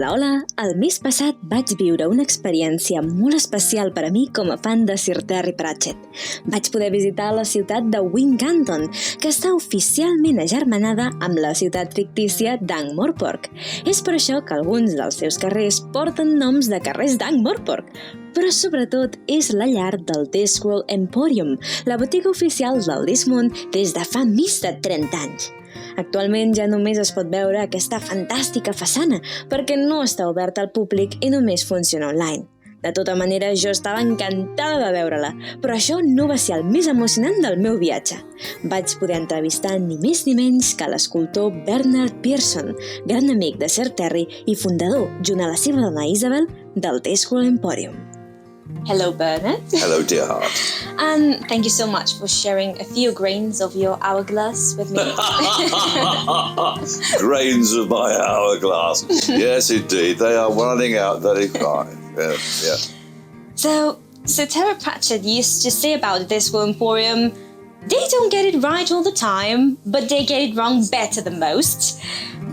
Hola, hola! El mes passat vaig viure una experiència molt especial per a mi com a fan de Sir Terry Pratchett. Vaig poder visitar la ciutat de Wincanton, que està oficialment agermanada amb la ciutat fictícia d'Ankh-Morpork. És per això que alguns dels seus carrers porten noms de carrers d'Ankh-Morpork, però sobretot és la llar del Discworld Emporium, la botiga oficial del Discmund des de fa més de 30 anys. Actualment ja només es pot veure aquesta fantàstica façana perquè no està oberta al públic i només funciona online. De tota manera, jo estava encantada de veure-la, però això no va ser el més emocionant del meu viatge. Vaig poder entrevistar ni més ni menys que l'escultor Bernard Pearson, gran amic de Sir Terry i fundador, junt a la seva dona Isabel, del Discworld Emporium. Hello, Bernard. Hello, dear heart. And thank you so much for sharing a few grains of your hourglass with me. Grains of my hourglass. Yes, indeed. They are running out very fine. Yeah. So Terry Pratchett used to say about the Discworld Emporium, they don't get it right all the time, but they get it wrong better than most.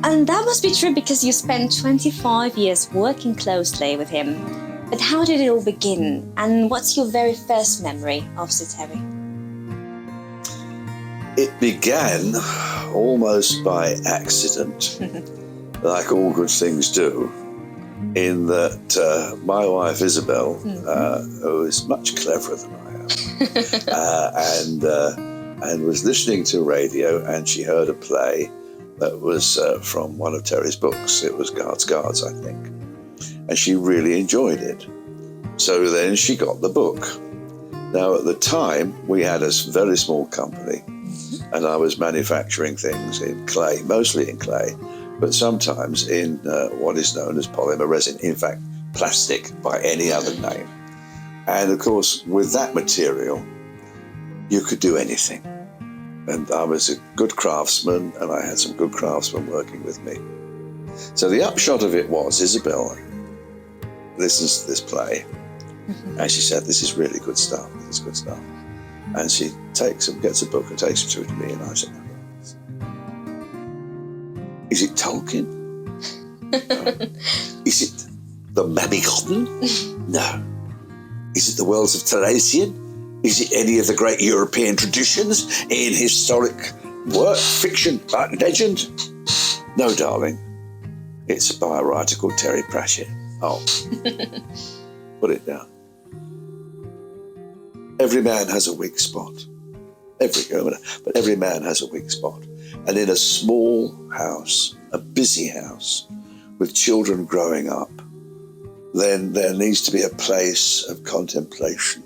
And that must be true because you spent 25 years working closely with him. But how did it all begin? And what's your very first memory of Sir Terry? It began almost by accident, like all good things do, in that my wife Isabel, who is much cleverer than I am, and was listening to radio, and she heard a play that was from one of Terry's books. It was Guards, I think. And she really enjoyed it. So then she got the book. Now, at the time, we had a very small company, and I was manufacturing things in clay, mostly in clay, but sometimes in what is known as polymer resin, in fact, plastic by any other name. And of course, with that material, you could do anything. And I was a good craftsman, and I had some good craftsmen working with me. So the upshot of it was, Isabel listens to this play, and she said, this is really good stuff, And she gets a book and takes it through to me, and I said, is it Tolkien? No. Is it the Mabinogion? No. Is it the Wells of Taliesin? Is it any of the great European traditions in historic work, fiction, legend? No, darling. It's by a writer called Terry Pratchett. Oh, put it down. Every man has a weak spot. But every man has a weak spot. And in a small house, a busy house, with children growing up, then there needs to be a place of contemplation.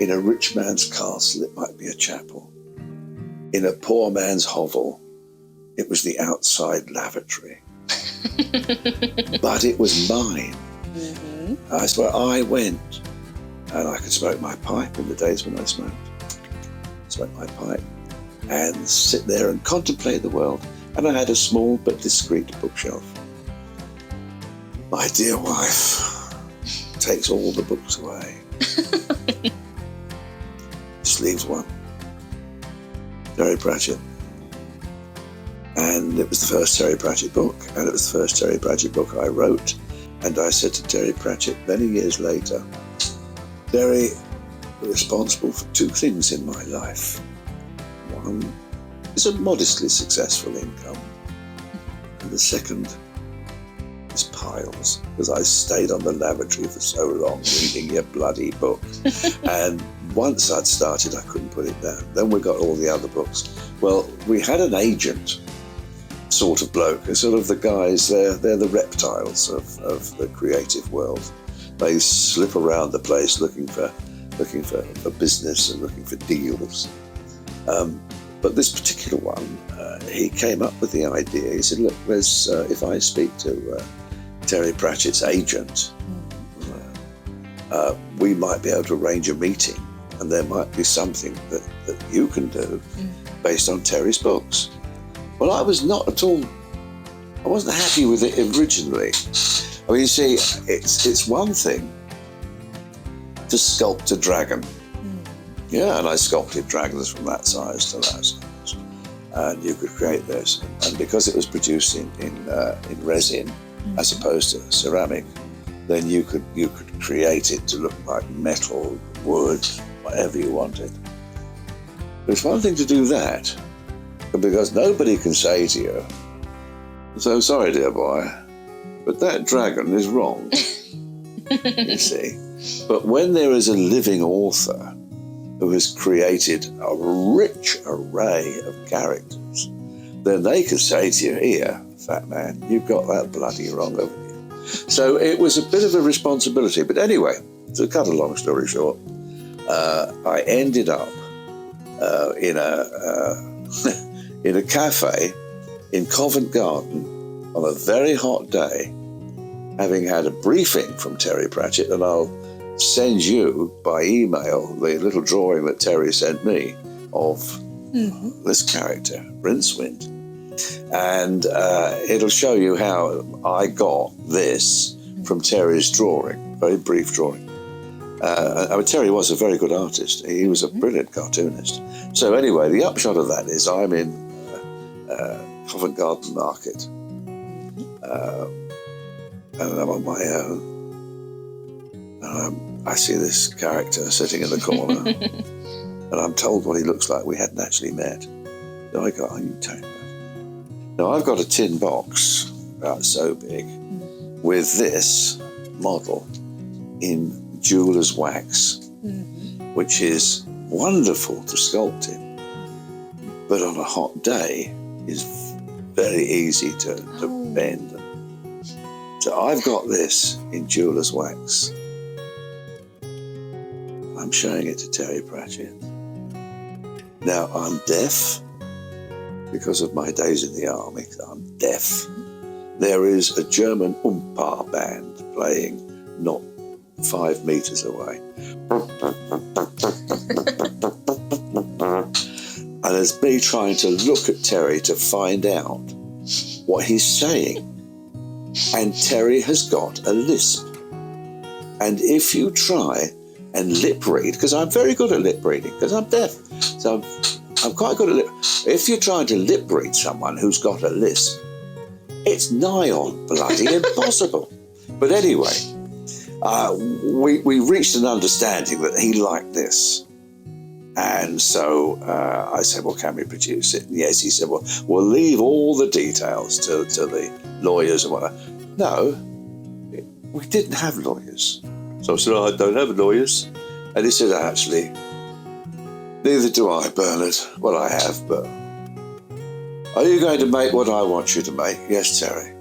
In a rich man's castle, it might be a chapel. In a poor man's hovel, it was the outside lavatory. But it was mine. That's where I went. And I could smoke my pipe in the days when I smoked. Smoke my pipe and sit there and contemplate the world. And I had a small but discreet bookshelf. My dear wife takes all the books away. Just leaves one. Terry Pratchett. And it was the first Terry Pratchett book, and it was the first Terry Pratchett book I wrote. And I said to Terry Pratchett many years later, Terry, you're responsible for two things in my life. One is a modestly successful income, and the second is piles, because I stayed on the lavatory for so long reading your bloody book. And once I'd started, I couldn't put it down. Then we got all the other books. Well, we had an agent sort of bloke, sort of the guys, they're the reptiles of the creative world. They slip around the place looking for business and looking for deals. But this particular one, he came up with the idea. He said, look, if I speak to Terry Pratchett's agent, we might be able to arrange a meeting, and there might be something that you can do based on Terry's books. Well, I was not at all, I wasn't happy with it originally. I mean, you see, it's one thing to sculpt a dragon. Yeah, and I sculpted dragons from that size to that size. And you could create this. And because it was produced in resin, as opposed to ceramic, then you could create it to look like metal, wood, whatever you wanted. But it's one thing to do that, because nobody can say to you, "So sorry, dear boy, but that dragon is wrong." You see. But when there is a living author who has created a rich array of characters, then they can say to you, "Here, fat man, you've got that bloody wrong, haven't you?" So it was a bit of a responsibility. But anyway, to cut a long story short, I ended up in a cafe in Covent Garden on a very hot day, having had a briefing from Terry Pratchett, and I'll send you by email the little drawing that Terry sent me of this character, Rincewind. And it'll show you how I got this from Terry's drawing, very brief drawing. Terry was a very good artist. He was a brilliant cartoonist. So anyway, the upshot of that is I'm in Covent Garden Market, and I'm on my own. And I see this character sitting in the corner, and I'm told what he looks like. We hadn't actually met. So I go, "Are you Terry?" Now I've got a tin box about so big with this model in jeweler's wax, which is wonderful to sculpt in, but on a hot day is very easy to bend. So I've got this in jeweler's wax. I'm showing it to Terry Pratchett. Now I'm deaf because of my days in the army. I'm deaf. There is a German Umpa band playing not 5 meters away. And it's me trying to look at Terry to find out what he's saying. And Terry has got a lisp. And if you try and lip read, because I'm very good at lip reading, because I'm deaf, so I'm quite good at lip. If you're trying to lip read someone who's got a lisp, it's nigh on bloody impossible. But anyway, we reached an understanding that he liked this. And so I said, "Well, can we produce it?" And yes, he said, "Well, we'll leave all the details to the lawyers and whatnot." No, we didn't have lawyers. So I said, "I don't have lawyers." And he said, "Actually, neither do I, Bernard. Well, I have, but are you going to make what I want you to make?" "Yes, Terry."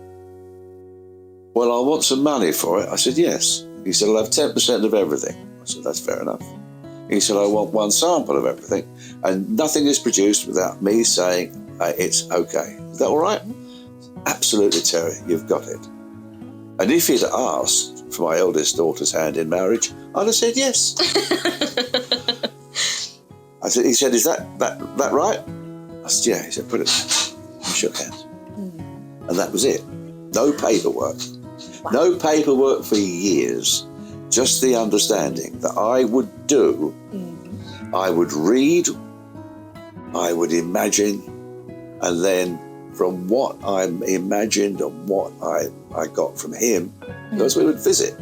"Well, I want some money for it." I said, "Yes." He said, "I'll have 10% of everything." I said, "That's fair enough." He said, "I want one sample of everything, and nothing is produced without me saying it's okay. Is that all right?" "Absolutely, Terry, you've got it." And if he'd asked for my eldest daughter's hand in marriage, I'd have said yes. He said, "Is that right?" I said, "Yeah." He said, "Put it there." We shook hands. And that was it. No paperwork. Wow. No paperwork for years. Just the understanding that I would do, I would read, I would imagine, and then from what I imagined and what I got from him, because we would visit.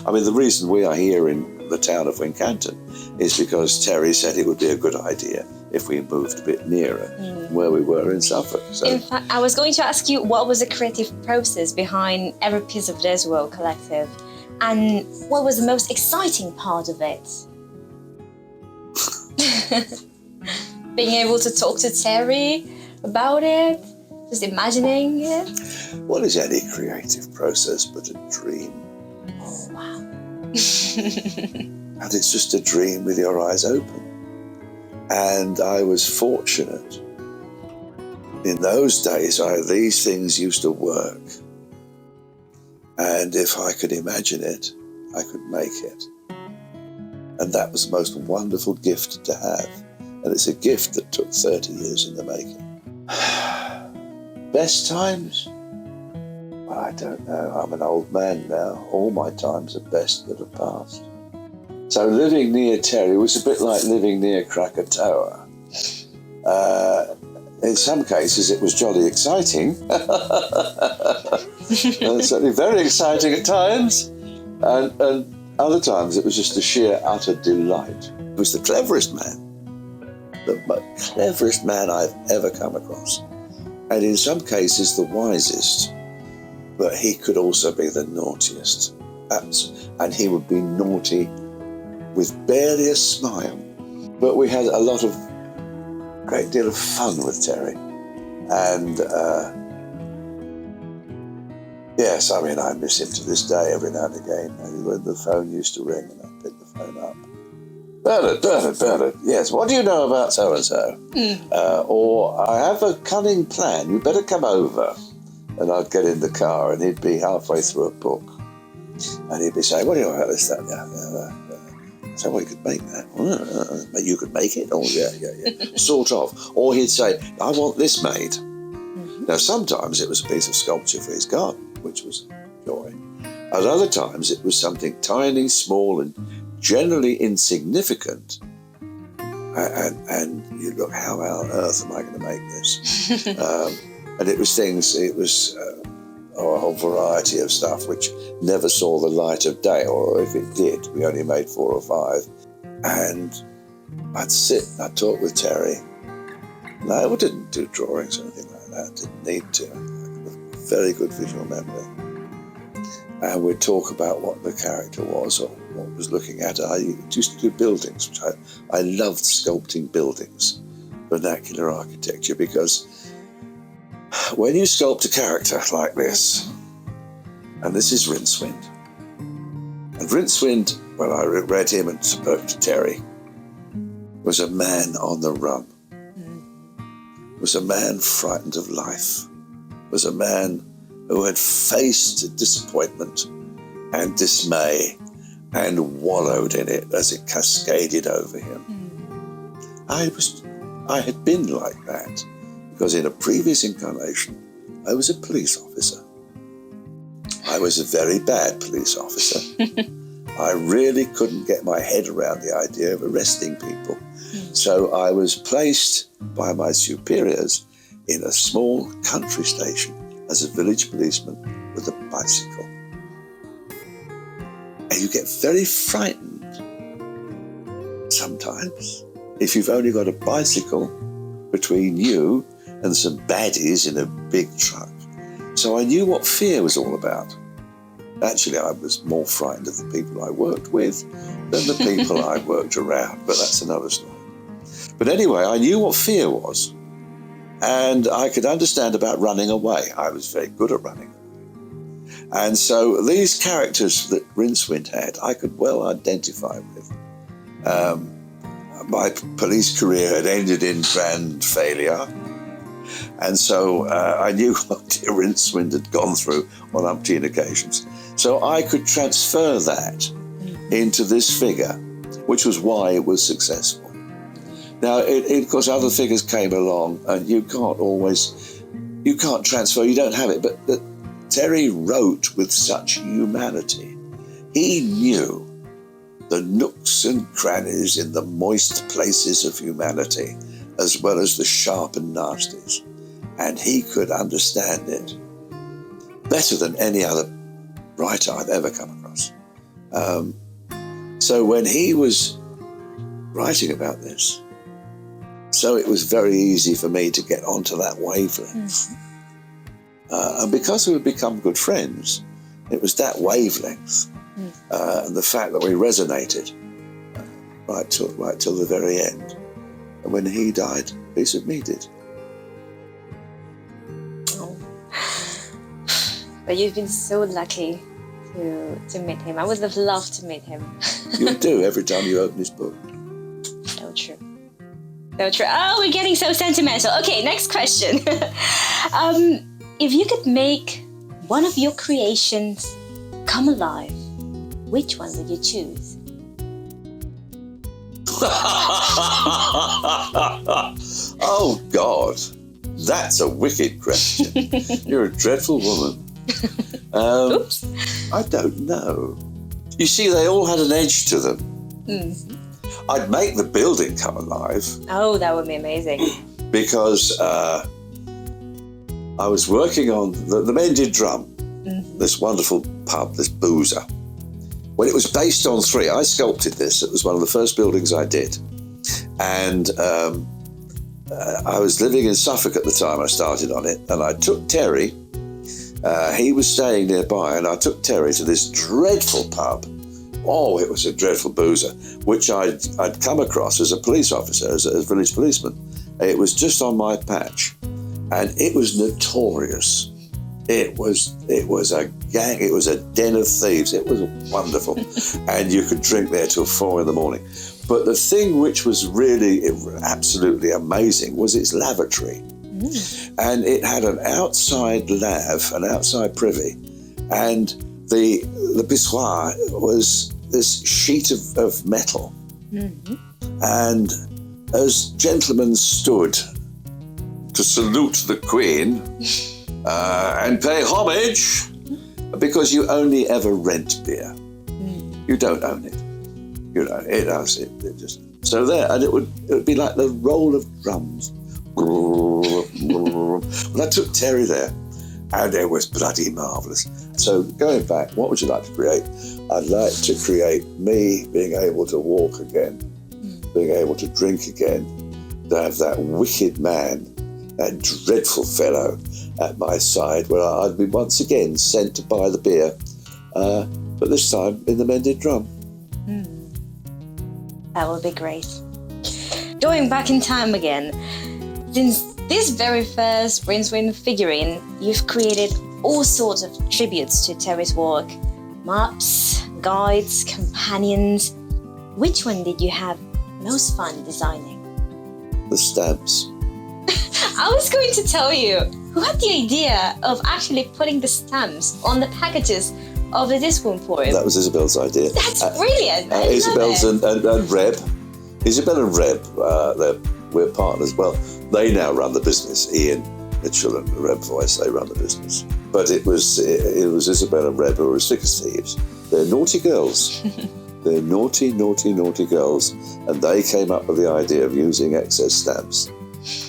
I mean, the reason we are here in the town of Wincanton is because Terry said it would be a good idea if we moved a bit nearer where we were in Suffolk. So, in fact, I was going to ask you, what was the creative process behind every piece of Deswell Collective? And what was the most exciting part of it? Being able to talk to Terry about it? Just imagining it? What is any creative process but a dream? Oh, wow. And it's just a dream with your eyes open. And I was fortunate. In those days, these things used to work. And if I could imagine it, I could make it. And that was the most wonderful gift to have. And it's a gift that took 30 years in the making. Best times? Well, I don't know. I'm an old man now. All my times are best that have passed. So living near Terry was a bit like living near Krakatoa. In some cases, it was jolly exciting. Certainly very exciting at times, and other times it was just a sheer utter delight. He was the cleverest man I've ever come across, and in some cases the wisest, but he could also be the naughtiest. And he would be naughty with barely a smile. But we had a great deal of fun with Terry. And yes, I mean, I miss him to this day every now and again. When the phone used to ring and I'd pick the phone up. Bernard, yes, what do you know about so-and-so? Or, I have a cunning plan, you better come over. And I'd get in the car and he'd be halfway through a book. And he'd be saying, what do you know about this, that, so well, you could make that. You could make it? Oh, yeah. Sort of. Or he'd say, I want this made. Mm-hmm. Now, sometimes it was a piece of sculpture for his garden, which was joy. At other times, it was something tiny, small, and generally insignificant. And you look, how on earth am I going to make this? And it was a whole variety of stuff which never saw the light of day, or if it did, we only made 4 or 5. And I'd sit and I'd talk with Terry. No, we didn't do drawings or anything like that, didn't need to. I had a very good visual memory. And we'd talk about what the character was or what was looking at. I used to do buildings, which I loved sculpting buildings, vernacular architecture, because when you sculpt a character like this, and this is Rincewind, and Rincewind, when I read him and spoke to Terry, was a man on the run, was a man frightened of life, was a man who had faced disappointment and dismay and wallowed in it as it cascaded over him. I had been like that, because in a previous incarnation, I was a police officer. I was a very bad police officer. I really couldn't get my head around the idea of arresting people. So I was placed by my superiors in a small country station as a village policeman with a bicycle. And you get very frightened sometimes if you've only got a bicycle between you and some baddies in a big truck. So I knew what fear was all about. Actually, I was more frightened of the people I worked with than the people I worked around, but that's another story. But anyway, I knew what fear was, and I could understand about running away. I was very good at running away. And so these characters that Rincewind had, I could well identify with. My police career had ended in grand failure, and so I knew what dear Rincewind had gone through on umpteen occasions. So I could transfer that into this figure, which was why it was successful. Now, of course, other figures came along, and you can't transfer, you don't have it, but Terry wrote with such humanity. He knew the nooks and crannies in the moist places of humanity, as well as the sharp and nasties, and he could understand it better than any other writer I've ever come across. So when he was writing about this, so it was very easy for me to get onto that wavelength. And because we had become good friends, it was that wavelength and the fact that we resonated right till the very end. And when he died, a piece of me did. Oh. But you've been so lucky to meet him. I would have loved to meet him. You do every time you open his book. So true. So true. Oh, we're getting so sentimental. Okay, next question. If you could make one of your creations come alive, which one would you choose? Oh, God. That's a wicked question. You're a dreadful woman. Oops. I don't know. You see, they all had an edge to them. I'd make the building come alive. Oh, that would be amazing. Because I was working on... The men did drum. this wonderful pub, this Boozer. Well, it was based on three. I sculpted this. It was one of the first buildings I did. And I was living in Suffolk at the time I started on it. And I took Terry, he was staying nearby, and I took Terry to this dreadful pub. Oh, it was a dreadful Boozer, which I'd come across as a police officer, as a village policeman. It was just on my patch. And it was notorious. It was a gang. It was a den of thieves. It was wonderful. And you could drink there till 4 a.m. But the thing which was really absolutely amazing was its lavatory. And it had an outside lav, an outside privy. And the pissoir was this sheet of metal. And as gentlemen stood to salute the Queen and pay homage, because you only ever rent beer. You don't own it. You know, it just so there, and it would be like the roll of drums. Well, I took Terry there, and it was bloody marvellous. So going back, what would you like to create? I'd like to create me being able to walk again, being able to drink again, to have that wicked man, that dreadful fellow at my side, where I'd be once again sent to buy the beer, but this time in the mended drum. That would be great. Going back in time again, since this very first Rincewind figurine, you've created all sorts of tributes to Terry's work. Maps, guides, companions. Which one did you have most fun designing? The stamps. I was going to tell you, who had the idea of actually putting the stamps on the packages of the Disco Emporium? That was Isabel's idea. That's brilliant. Isabel's and Reb. Isabel and Reb, we're partners. Well, they now run the business. Ian Mitchell and Reb Voice, they run the business. But it was Isabel and Reb who were as thick as thieves. They're naughty girls. They're naughty, naughty, naughty girls. And they came up with the idea of using excess stamps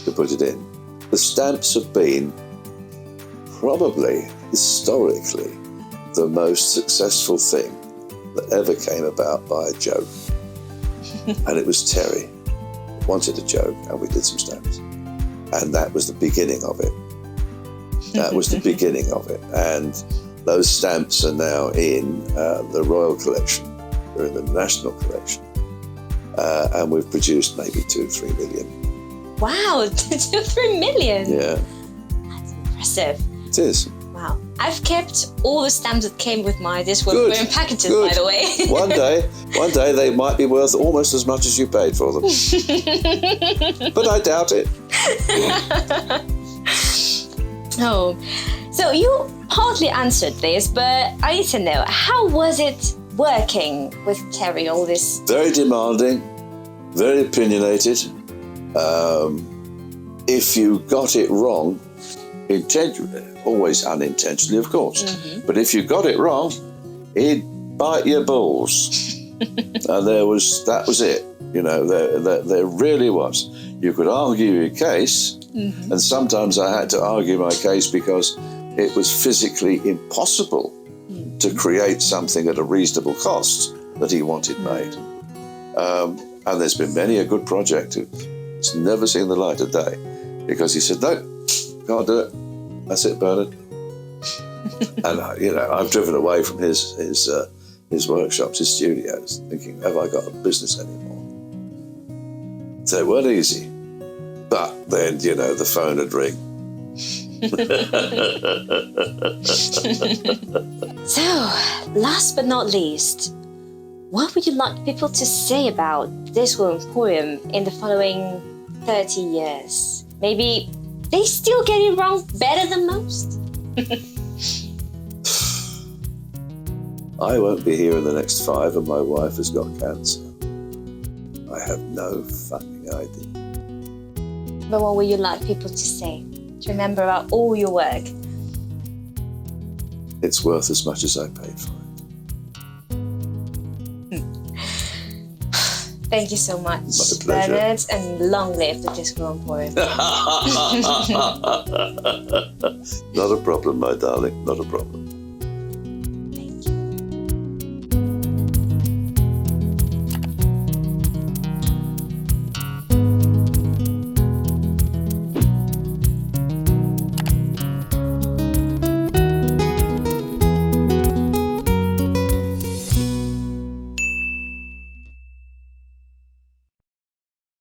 to put it in. The stamps have been probably, historically, the most successful thing that ever came about by a joke. And it was Terry wanted a joke, and we did some stamps. And that was the beginning of it. That was the beginning of it. And those stamps are now in the Royal Collection. They're in the National Collection. And we've produced maybe 2-3 million. Wow, 2-3 million? Yeah. That's impressive. It is. Wow. I've kept all the stamps that came with my Disco Emporium packages, by the way. One day they might be worth almost as much as you paid for them. But I doubt it. Oh, so you partly answered this, but I need to know, how was it working with Terry, all this? Very demanding, very opinionated. If you got it wrong, intentionally, always unintentionally, of course, but if you got it wrong, he'd bite your balls. And that was it. You know, there really was. You could argue your case, and sometimes I had to argue my case because it was physically impossible to create something at a reasonable cost that he wanted made. And there's been many a good project it's never seen the light of day because he said, no, can't do it. That's it, Bernard. And I've driven away from his workshops, his studios, thinking, have I got a business anymore? So it weren't easy. But then, the phone would ring. So, last but not least, what would you like people to say about Disco Emporium in the following 30 years? Maybe they still get it wrong better than most? I won't be here in the next 5 and my wife has got cancer. I have no fucking idea. But what would you like people to say? To remember about all your work? It's worth as much as I paid for it. Thank you so much, My pleasure. Bernard, and long live the Disco Emporium. Not a problem, my darling, not a problem.